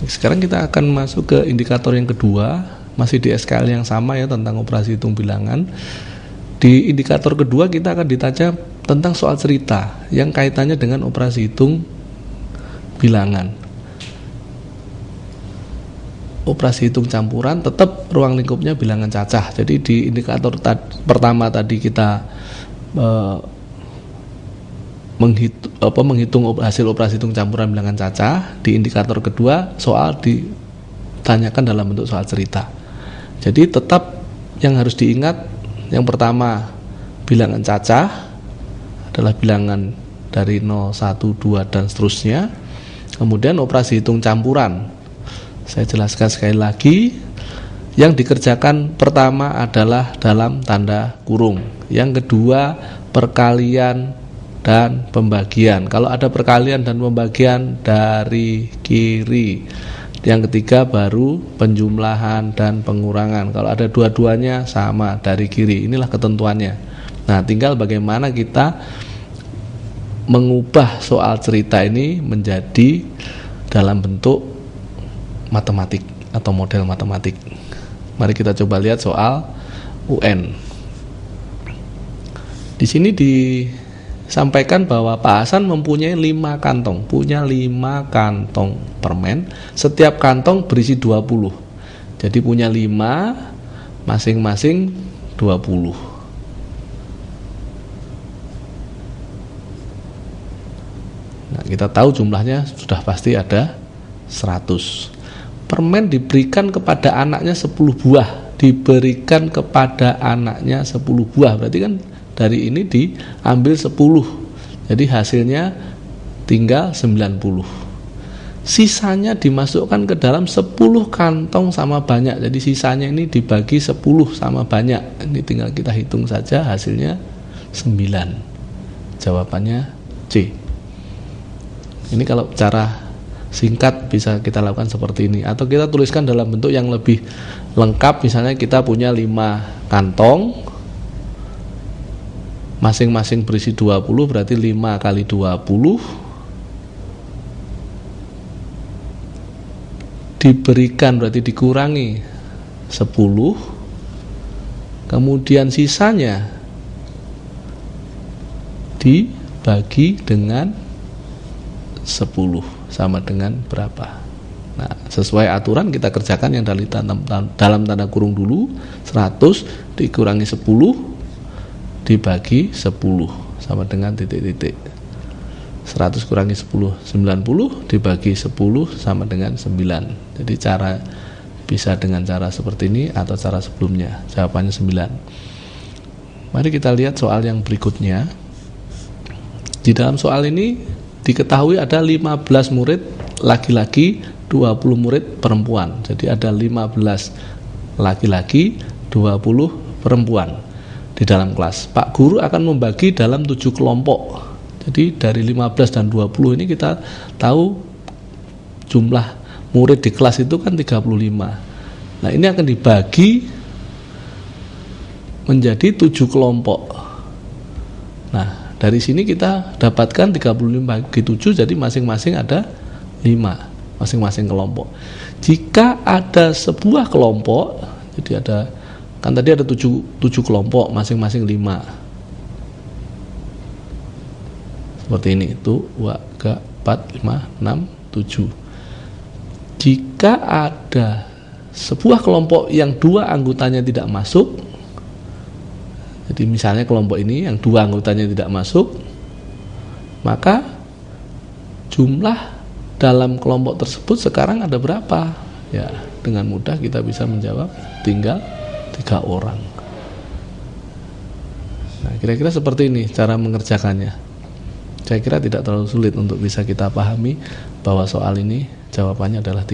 Sekarang kita akan masuk ke indikator yang kedua, masih di SKL yang sama ya, tentang operasi hitung bilangan. Di indikator kedua kita akan ditanya tentang soal cerita yang kaitannya dengan operasi hitung bilangan. Operasi hitung campuran tetap ruang lingkupnya bilangan cacah. Jadi di indikator pertama tadi kita menghitung hasil operasi hitung campuran bilangan cacah. Di indikator kedua soal ditanyakan dalam bentuk soal cerita. Jadi tetap yang harus diingat, yang pertama bilangan cacah adalah bilangan dari 0, 1, 2 dan seterusnya. Kemudian operasi hitung campuran, saya jelaskan sekali lagi, yang dikerjakan pertama adalah dalam tanda kurung. Yang kedua perkalian dan pembagian. Kalau ada perkalian dan pembagian dari kiri. Yang ketiga baru penjumlahan dan pengurangan. Kalau ada dua-duanya sama dari kiri. Inilah ketentuannya. Nah, tinggal bagaimana kita mengubah soal cerita ini menjadi dalam bentuk matematik atau model matematik. Mari kita coba lihat soal UN. Di sini disampaikan bahwa Pak Hasan mempunyai 5 kantong, punya 5 kantong permen, setiap kantong berisi 20. Jadi punya 5, masing-masing 20. Nah, kita tahu jumlahnya sudah pasti ada 100. Permen diberikan kepada anaknya 10 buah, diberikan kepada anaknya 10 buah, berarti kan dari ini diambil 10. Jadi hasilnya tinggal 90. Sisanya dimasukkan ke dalam 10 kantong sama banyak. Jadi sisanya ini dibagi 10 sama banyak. Ini tinggal kita hitung saja, hasilnya 9. Jawabannya C. Ini kalau cara singkat bisa kita lakukan seperti ini. Atau kita tuliskan dalam bentuk yang lebih lengkap. Misalnya kita punya 5 kantong, masing-masing berisi 20, berarti 5 kali 20 diberikan, berarti dikurangi 10, kemudian sisanya dibagi dengan 10 sama dengan berapa. Nah, sesuai aturan kita kerjakan yang dalam tanda kurung dulu. 100 dikurangi 10 dibagi 10 sama dengan titik-titik. 100 kurangi 10 90 dibagi 10 sama dengan 9. Jadi cara bisa dengan cara seperti ini atau cara sebelumnya. Jawabannya 9. Mari kita lihat soal yang berikutnya. Di dalam soal ini diketahui ada 15 murid laki-laki, 20 murid perempuan. Jadi ada 15 laki-laki, 20 perempuan di dalam kelas. Pak Guru akan membagi dalam 7 kelompok. Jadi dari 15 dan 20 ini kita tahu jumlah murid di kelas itu kan 35. Nah, ini akan dibagi menjadi 7 kelompok. Nah, dari sini kita dapatkan 35 bagi 7, jadi masing-masing ada 5, masing-masing kelompok. Jika ada sebuah kelompok, jadi ada, kan tadi ada 7 kelompok, masing-masing 5. Seperti ini, itu 2, 3, 4, 5, 6, 7. Jika ada sebuah kelompok yang 2 anggotanya tidak masuk, jadi misalnya kelompok ini yang 2 anggotanya tidak masuk, maka jumlah dalam kelompok tersebut sekarang ada berapa? Ya, dengan mudah kita bisa menjawab tinggal 3 orang. Nah, kira-kira seperti ini cara mengerjakannya. Saya kira tidak terlalu sulit untuk bisa kita pahami bahwa soal ini jawabannya adalah 3.